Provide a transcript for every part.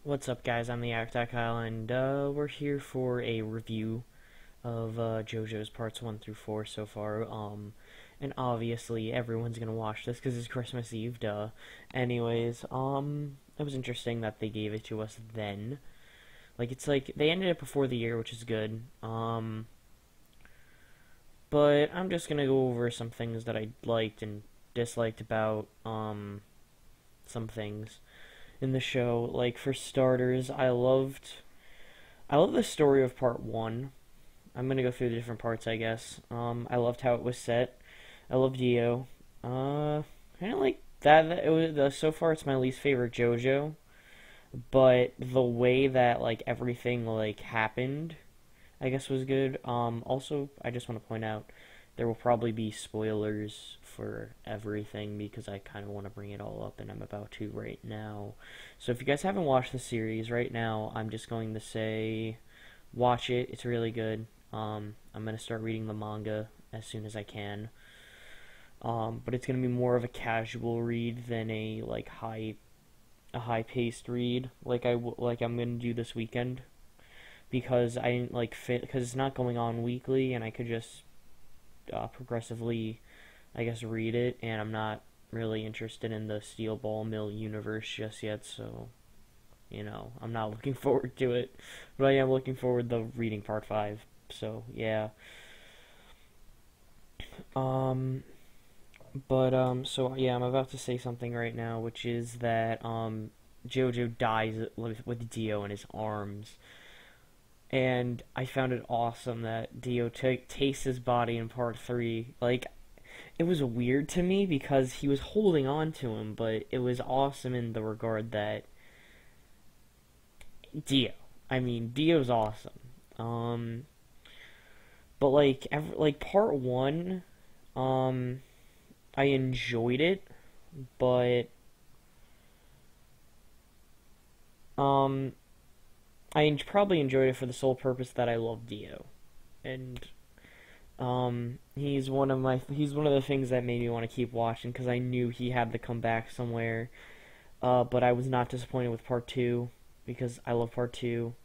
What's up, guys? I'm the Actac Kyle, and we're here for a review of JoJo's parts 1 through 4 so far. And obviously everyone's gonna watch this because it's Christmas Eve, duh. Anyways, it was interesting that they gave it to us then. It's like they ended it before the year, which is good. But I'm just gonna go over some things that I liked and disliked about some things in the show. Like for starters, I love the story of part one. I'm gonna go through the different parts, I guess. I loved how it was set. I love Dio. I didn't like that. It was so far it's my least favorite JoJo, but the way that like everything like happened, I guess was good. Also, I just want to point out there will probably be spoilers for everything because I kind of want to bring it all up, and I'm about to right now. So if you guys haven't watched the series right now, I'm just going to say watch it. It's really good. I'm gonna start reading the manga as soon as I can. But it's gonna be more of a casual read than a high paced read like I'm gonna do this weekend because I didn't like fit because it's not going on weekly and I could just progressively, I guess, read it, and I'm not really interested in the Steel Ball Mill universe just yet, so I'm not looking forward to it, but I am looking forward to reading part 5. So yeah. Um, so yeah, I'm about to say something right now, which is that Jojo dies with Dio in his arms, and I found it awesome that Dio tastes his body in part 3. Like, it was weird to me because he was holding on to him, but it was awesome in the regard that Dio. I mean, Dio's awesome. Um, but like part 1, um, I enjoyed it, but um, probably enjoyed it for the sole purpose that I love Dio, and he's one of the things that made me want to keep watching because I knew he had to come back somewhere. But I was not disappointed with part 2 because I love part 2.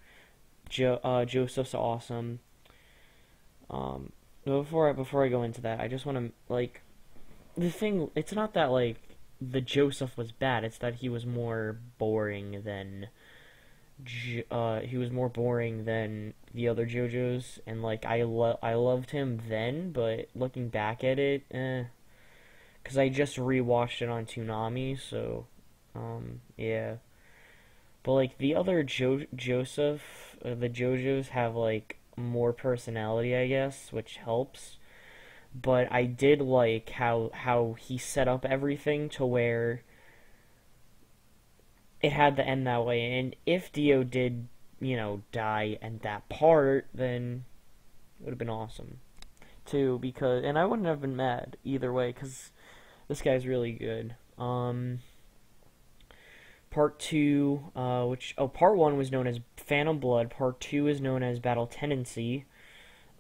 Joseph's awesome. Before I go into that, I just want to like the thing. It's not that like the Joseph was bad. It's that he was more boring than the other JoJos, and like I loved him then, but looking back at it, because I just rewatched it on Toonami, so yeah. But like the other Joseph, the JoJos have like more personality, I guess, which helps. But I did like how he set up everything to where it had to end that way. And if Dio did, die in that part, then it would have been awesome too. And I wouldn't have been mad either way because this guy's really good. Part two, part one was known as Phantom Blood. Part two is known as Battle Tendency,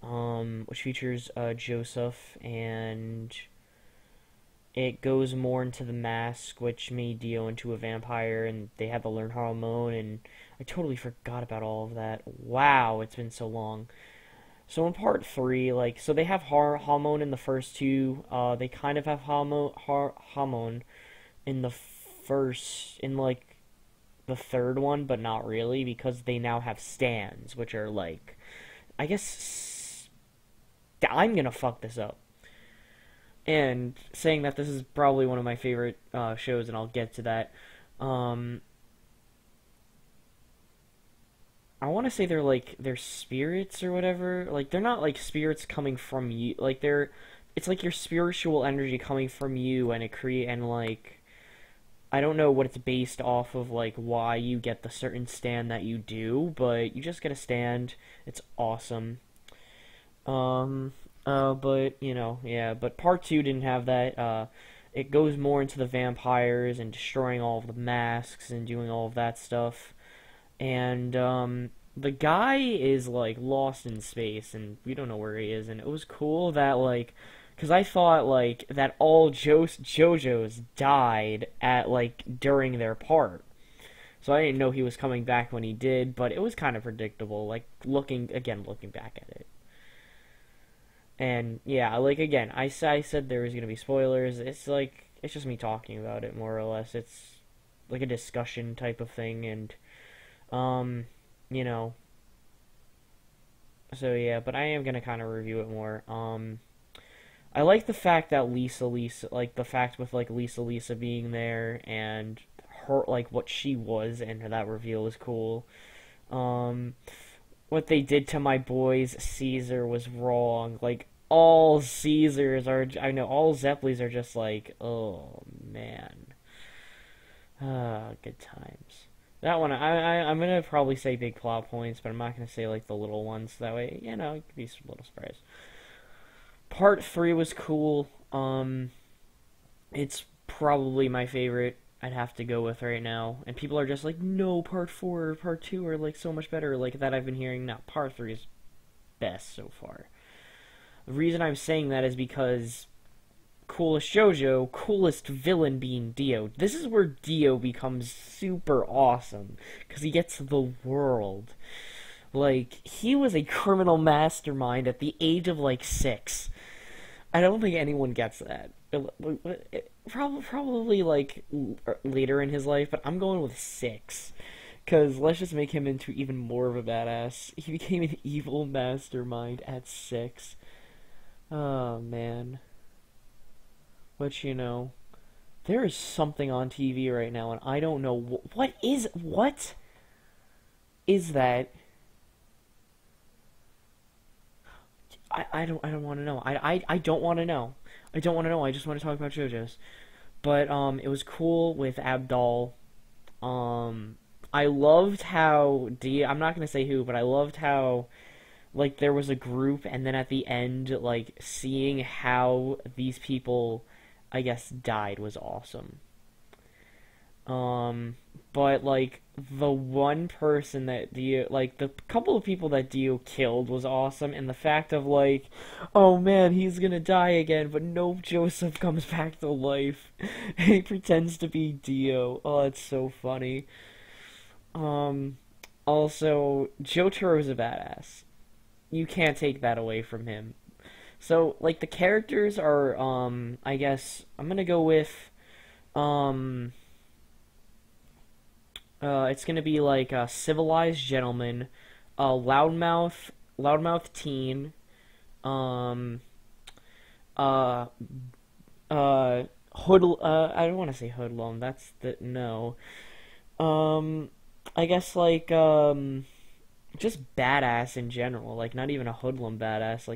which features Joseph, and it goes more into the mask, which made Dio into a vampire, and they had to learn Hormone, and I totally forgot about all of that. Wow, it's been so long. So in part three, so they have Hormone in the first two. They kind of have Hormone in the third one, but not really because they now have stands, which are I guess I'm gonna fuck this up. And saying that this is probably one of my favorite shows, and I'll get to that. Um, I want to say they're spirits or whatever. Like they're not like spirits coming from you. It's like your spiritual energy coming from you, and I don't know what it's based off of, like why you get the certain stand that you do, but you just get a stand. It's awesome. Um, but yeah. But part two didn't have that. It goes more into the vampires and destroying all of the masks and doing all of that stuff. And the guy is like lost in space, and we don't know where he is. And it was cool that because I thought that all JoJo's died at during their part. So I didn't know he was coming back when he did, but it was kind of predictable, like looking back at it. And yeah, like again, I said there was gonna be spoilers. It's like it's just me talking about it more or less. It's like a discussion type of thing, and um, you know, so yeah. But I am gonna kind of review it more. I like the fact that Lisa, like the fact with like Lisa being there and her like what she was, and that reveal was cool. Um, what they did to my boys Caesar was wrong. Like all Caesars are, I know all Zeppelis are just like, oh man, good times. That one, I'm gonna probably say big plot points, but I'm not gonna say like the little ones. That way, it could be some little surprise. Part three was cool. It's probably my favorite. I'd have to go with right now. And people are just like, no, part four or part two are like so much better. Like that I've been hearing. Now, part three is best so far. The reason I'm saying that is because coolest JoJo, coolest villain being Dio. This is where Dio becomes super awesome because he gets the world. Like he was a criminal mastermind at the age of like 6. I don't think anyone gets that. Probably like later in his life, but I'm going with 6. Because let's just make him into even more of a badass. He became an evil mastermind at 6. Oh, man. But, there is something on TV right now, and I don't know what is that? I don't want to know. I don't want to know. I don't want to know. I just want to talk about JoJo's. But it was cool with Abdal. I loved how I'm not gonna say who, but I loved how like there was a group, and then at the end, like seeing how these people, I guess, died was awesome. But like the one person that Dio, like the couple of people that Dio killed was awesome, and the fact of like, oh man, he's gonna die again, but no, Joseph comes back to life, and he pretends to be Dio. Oh, it's so funny. Um, Also, Jotaro's a badass. You can't take that away from him. So like the characters are, I guess I'm gonna go with, um. It's gonna be like a civilized gentleman, a loudmouth teen, um, uh, I don't want to say hoodlum. That's the no. Um, I guess like just badass in general. Like not even a hoodlum badass.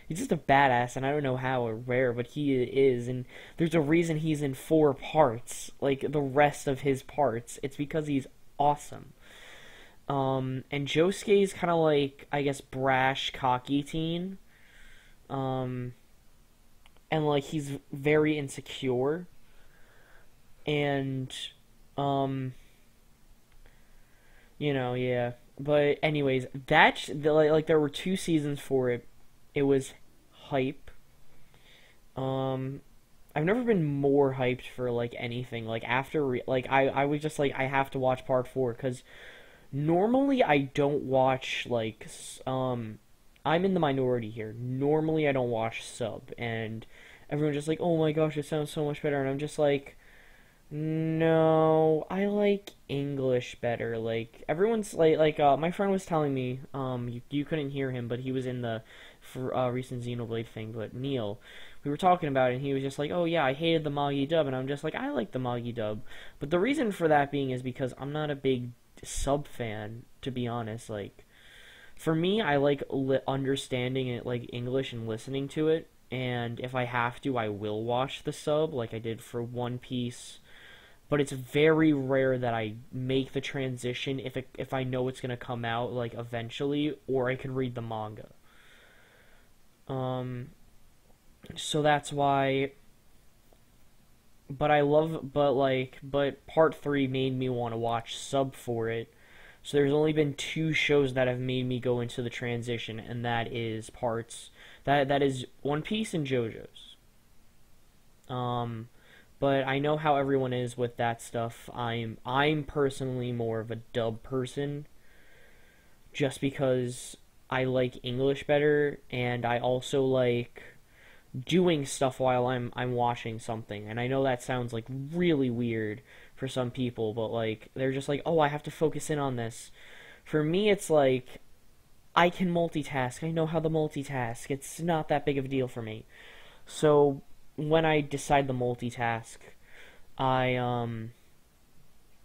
He's just a badass, and I don't know how or where, but he is. And there's a reason he's in 4 parts. Like the rest of his parts, it's because he's awesome. And Josuke's kind of like I guess brash, cocky teen. Um, and like he's very insecure, and um, yeah. But anyways, like there were 2 seasons for it. It was hype. Um, I've never been more hyped for like anything. Like I was just like I have to watch part 4 because normally I don't watch like I'm in the minority here. Normally I don't watch sub, and everyone's just like, oh my gosh, it sounds so much better, and I'm just like, no, I like English better. Like everyone's my friend was telling me, you couldn't hear him, but he was in the for recent Xenoblade thing. But Neil, we were talking about it, and he was just like, oh yeah, I hated the Magi dub, and I'm just like, I like the Magi dub. But the reason for that being is because I'm not a big sub fan, to be honest. Like for me, I like understanding it like English and listening to it. And if I have to, I will watch the sub, like I did for One Piece, but it's very rare that I make the transition if I know it's gonna come out like eventually, or I can read the manga. Um, so that's why. But part 3 made me want to watch sub for it. So there's only been 2 shows that have made me go into the transition, and that is One Piece and JoJo's. Um, But I know how everyone is with that stuff. I'm personally more of a dub person, just because I like English better, and I also like doing stuff while I'm watching something. And I know that sounds like really weird for some people, but like they're just like, "Oh, I have to focus in on this." For me, it's like I can multitask. I know how to multitask. It's not that big of a deal for me. So when I decide to multitask, I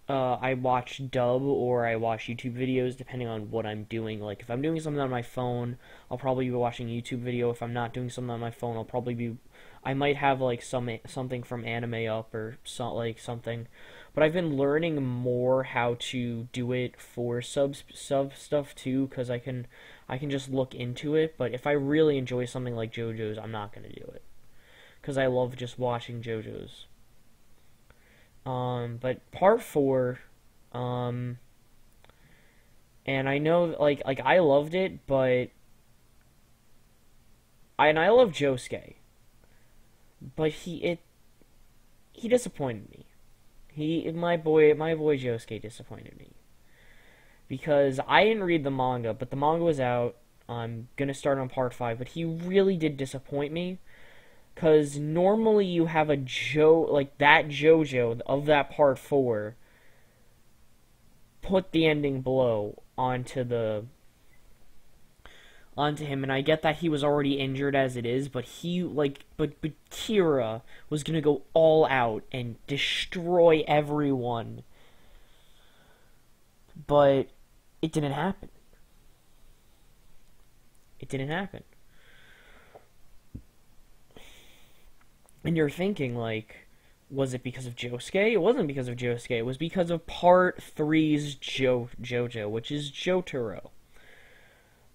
I watch dub or I watch YouTube videos depending on what I'm doing. Like if I'm doing something on my phone, I'll probably be watching a YouTube video. If I'm not doing something on my phone, I might have like something from anime up or something. But I've been learning more how to do it for sub stuff too, because I can just look into it. But if I really enjoy something like JoJo's, I'm not gonna do it because I love just watching JoJo's. But part four, um, and I know like I loved it, but I love Josuke, but he disappointed me. My boy Josuke disappointed me because I didn't read the manga, but the manga was out. I'm gonna start on part five, but he really did disappoint me. Because normally you have a like that JoJo of that part four put the ending blow onto him, and I get that he was already injured as it is, but but Kira was gonna go all out and destroy everyone, but it didn't happen. It didn't happen. And you're thinking, like, was it because of Josuke? It wasn't because of Josuke. It was because of Part three's JoJo, which is Jotaro.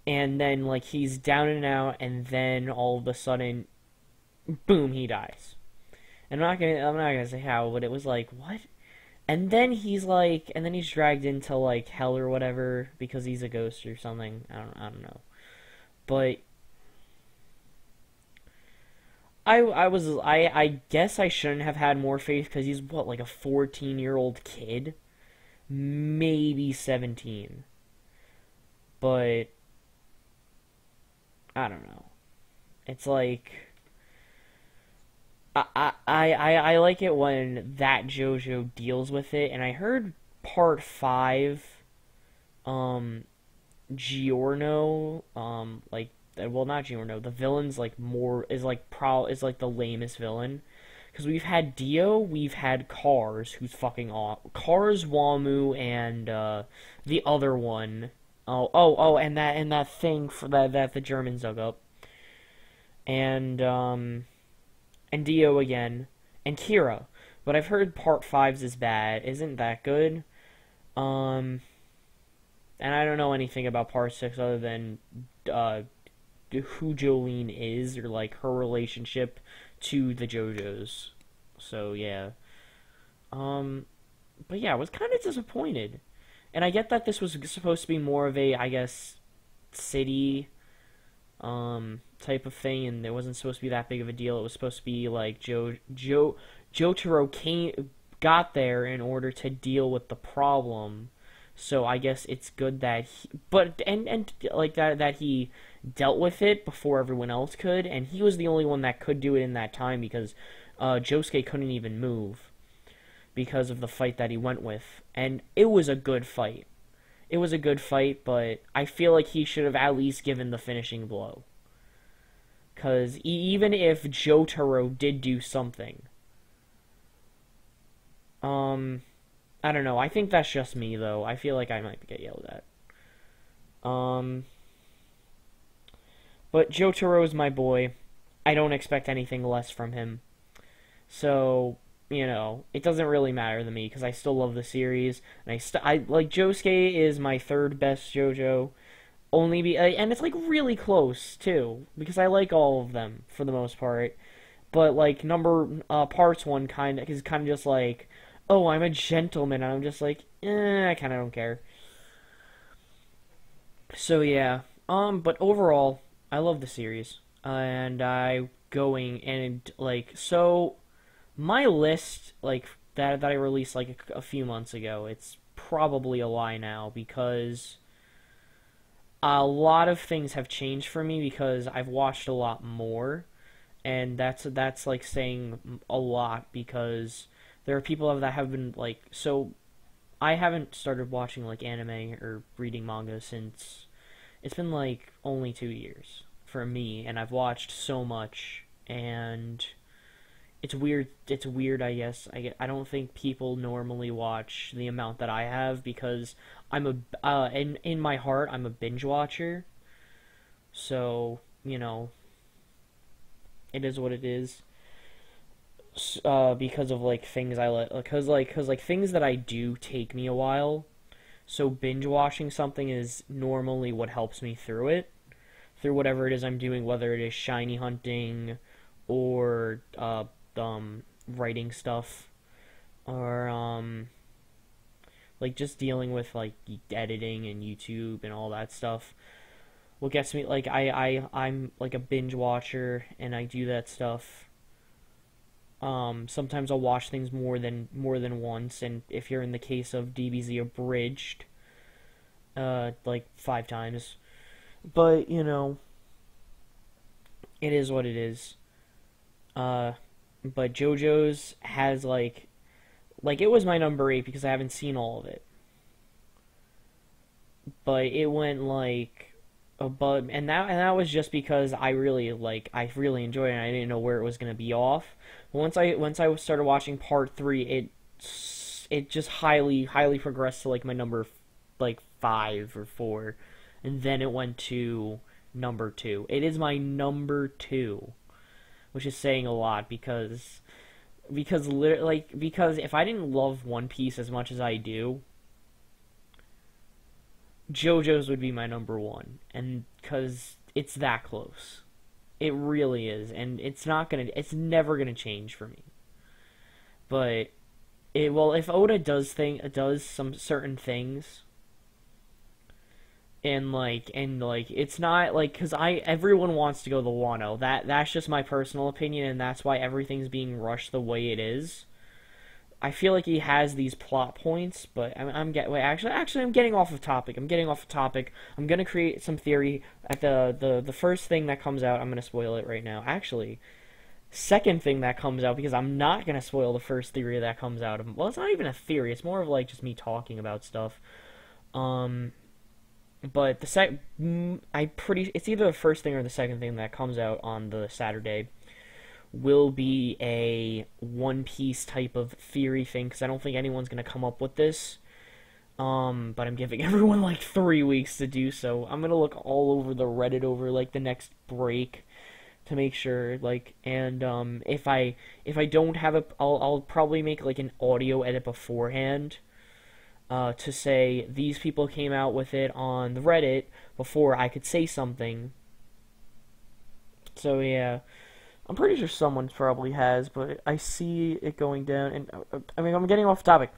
And then, like, he's down and out, and then all of a sudden, boom, he dies. And I'm not gonna say how, but it was like, what? And then he's dragged into like hell or whatever because he's a ghost or something. I don't know. But I guess I shouldn't have had more faith because he's what, like a 14-year-old kid, maybe 17. But I don't know. It's like I like it when that JoJo deals with it, and I heard part five, um, Giorno, like well, not Giorno, the villain's like more is like the lamest villain. Because we've had Dio, we've had Cars, who's fucking off. Cars, Wamu, and the other one. And that thing for that the Germans dug up. And and Dio again, and Kira. But I've heard Part Five's is bad. Isn't that good? Um, and I don't know anything about Part Six other than uh, who Jolene is or like her relationship to the JoJos. So yeah. Um, but yeah, I was kind of disappointed. And I get that this was supposed to be more of a, I guess, city type of thing, and it wasn't supposed to be that big of a deal. It was supposed to be like Jotaro got there in order to deal with the problem. So I guess it's good that and like that he dealt with it before everyone else could, and he was the only one that could do it in that time because Josuke couldn't even move because of the fight that he went with, and it was a good fight. It was a good fight, but I feel like he should have at least given the finishing blow. Because even if Jotaro did do something, I don't know. I think that's just me, though. I feel like I might get yelled at. But Jotaro is my boy. I don't expect anything less from him. So, you know, it doesn't really matter to me because I still love the series, and I like Josuke is my third best JoJo, and it's like really close too because I like all of them for the most part, but like parts one kind of is kind of just like, oh, I'm a gentleman, and I'm just like, I kind of don't care. So yeah, but overall, I love the series, and I going and like so. My list, like that I released like a few months ago, it's probably a lie now because a lot of things have changed for me because I've watched a lot more, and that's like saying a lot because there are people that have been like so. I haven't started watching like anime or reading manga since it's been like only 2 years for me, and I've watched so much, and it's weird. It's weird, I guess. I don't think people normally watch the amount that I have because I'm a in my heart I'm a binge watcher. So it is what it is. Because of like things I like, because things that I do take me a while. So binge watching something is normally what helps me through it, through whatever it is I'm doing, whether it is shiny hunting or writing stuff or like just dealing with like editing and YouTube and all that stuff. What gets me like I'm like a binge watcher and I do that stuff. Sometimes I'll watch things more than once, and if you're in the case of DBZ abridged, like 5 times. But it is what it is. Uh, but JoJo's has like it was my number 8 because I haven't seen all of it, but it went like above, and that was just because I really enjoyed it and I didn't know where it was gonna be off. But once I started watching part 3, it just highly progressed to like my number like 5 or 4, and then it went to number 2. It is my number 2, which is saying a lot because if I didn't love One Piece as much as I do, JoJo's would be my number 1, and because it's that close, it really is, and it's never gonna change for me. But if Oda does some certain things, and it's not like because I everyone wants to go the Wano. That's just my personal opinion, and that's why everything's being rushed the way it is. I feel like he has these plot points, but I'm getting off of topic. I'm getting off of topic. I'm gonna create some theory at the first thing that comes out. I'm gonna spoil it right now. Actually, second thing that comes out because I'm not gonna spoil the first theory that comes out. Well, it's not even a theory. It's more of like just me talking about stuff. Um, but it's either the first thing or the second thing that comes out on the Saturday will be a One Piece type of theory thing because I don't think anyone's gonna come up with this. But I'm giving everyone like 3 weeks to do so. I'm gonna look all over the Reddit over like the next break to make sure and if I don't have I'll probably make like an audio edit beforehand. To say these people came out with it on the Reddit before I could say something. So yeah, I'm pretty sure someone probably has, but I see it going down. And I'm getting off topic.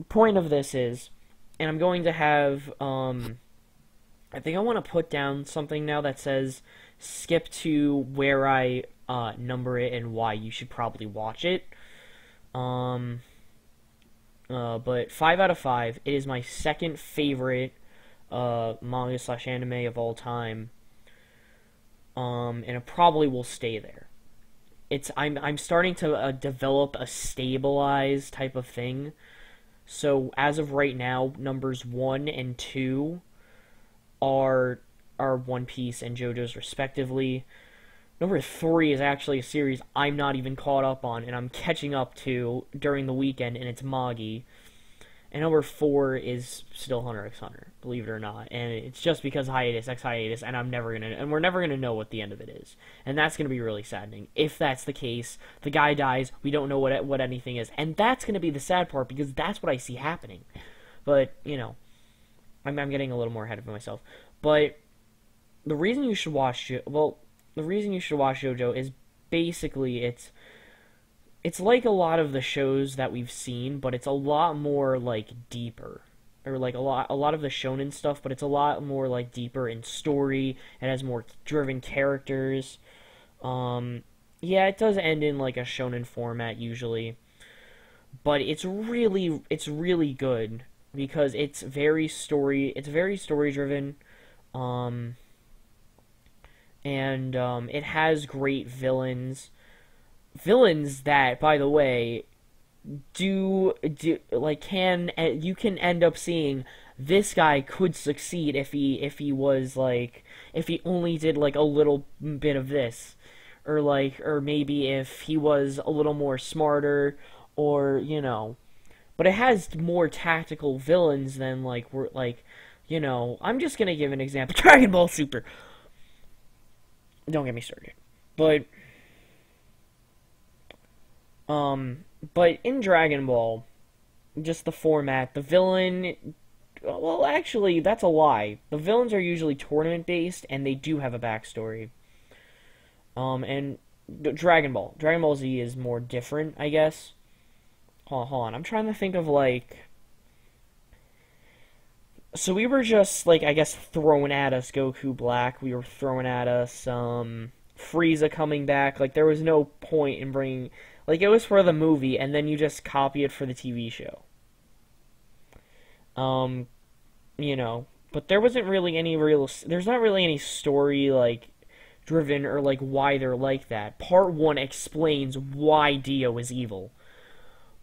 Point of this is, and I'm going to have I think I want to put down something now that says skip to where I number it and why you should probably watch it. But 5 out of 5, it is my second favorite manga slash anime of all time. And it probably will stay there. I'm starting to develop a stabilized type of thing. So as of right now, numbers 1 and 2 are One Piece and JoJo's respectively. Number 3 is actually a series I'm not even caught up on, and I'm catching up to during the weekend, and it's Magi. And number 4 is still Hunter x Hunter, believe it or not. And it's just because hiatus, and we're never gonna know what the end of it is. And that's gonna be really saddening. If that's the case, the guy dies, we don't know what anything is, and that's gonna be the sad part because that's what I see happening. But I'm getting a little more ahead of myself. But the reason you should watch JoJo is basically it's like a lot of the shows that we've seen, but it's a lot more like deeper. Or like a lot of the shonen stuff, but it's a lot more like deeper in story. It has more driven characters. Yeah, it does end in like a shonen format usually, but it's really good because it's very story driven. Um, and it has great villains that, by the way, do like can you can end up seeing this guy could succeed if he was like if he only did like a little bit of this, or maybe if he was a little more smarter, or but it has more tactical villains than like we're like I'm just gonna give an example. Dragon Ball Super. Don't get me started. But um but in Dragon Ball, just the format, the villain, well, actually that's a lie. The villains are usually tournament based and they do have a backstory. And Dragon Ball Z is more different, I guess. Hold on. I'm trying to think of like, so we were just like, I guess, throwing at us Goku Black. We were throwing at us Frieza coming back. Like there was no point in bringing, like, it was for the movie, and then you just copy it for the TV show. Um, but there wasn't really any real. There's not really any story like driven or like why they're like that. Part one explains why Dio is evil.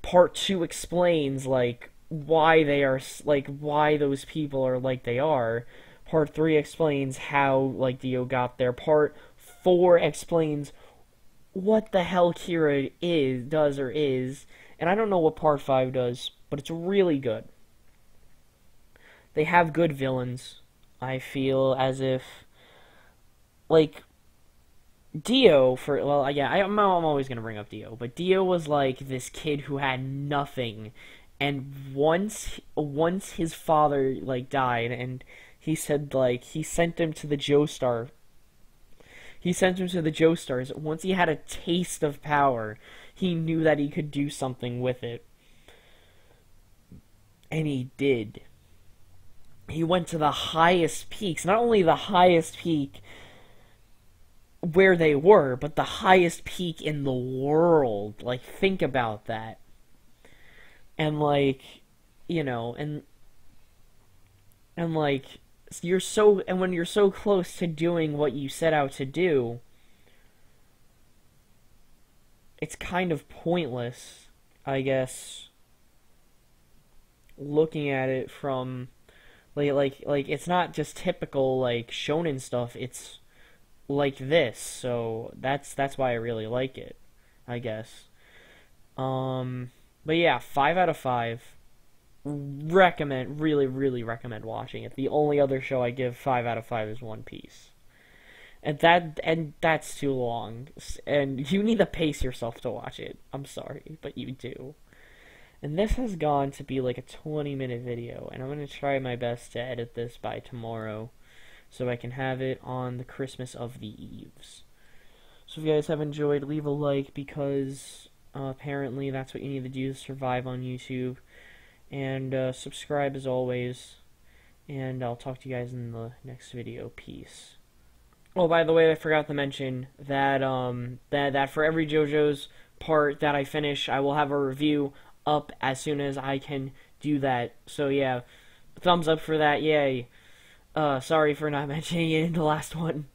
Part two explains like why they are like why those people are like they are. Part three explains how like Dio got there. Part four explains what the hell Kira does or is, and I don't know what part five does, but it's really good. They have good villains. I feel as if like Dio for well yeah I'm always gonna bring up Dio, but Dio was like this kid who had nothing, and once his father like died, and he said like he sent him to the Joestar. He sent him to the Joestars. Once he had a taste of power, he knew that he could do something with it, and he did. He went to the highest peaks, not only the highest peak where they were, but the highest peak in the world. Like, think about that. And like, you know, and like and when you're so close to doing what you set out to do, it's kind of pointless, I guess, looking at it from like it's not just typical like shonen stuff. It's like this, so that's why I really like it, I guess. But yeah, 5 out of 5. Recommend, really recommend watching it. The only other show I give 5 out of 5 is One Piece, and that's too long. And you need to pace yourself to watch it. I'm sorry, but you do. And this has gone to be like a 20-minute video, and I'm gonna try my best to edit this by tomorrow, so I can have it on the Christmas of the Eves. So if you guys have enjoyed, leave a like, because apparently that's what you need to do to survive on YouTube. And subscribe as always. And I'll talk to you guys in the next video. Peace. Oh, by the way, I forgot to mention that that for every JoJo's part that I finish, I will have a review up as soon as I can do that. So yeah, thumbs up for that. Yay. Sorry for not mentioning it in the last one.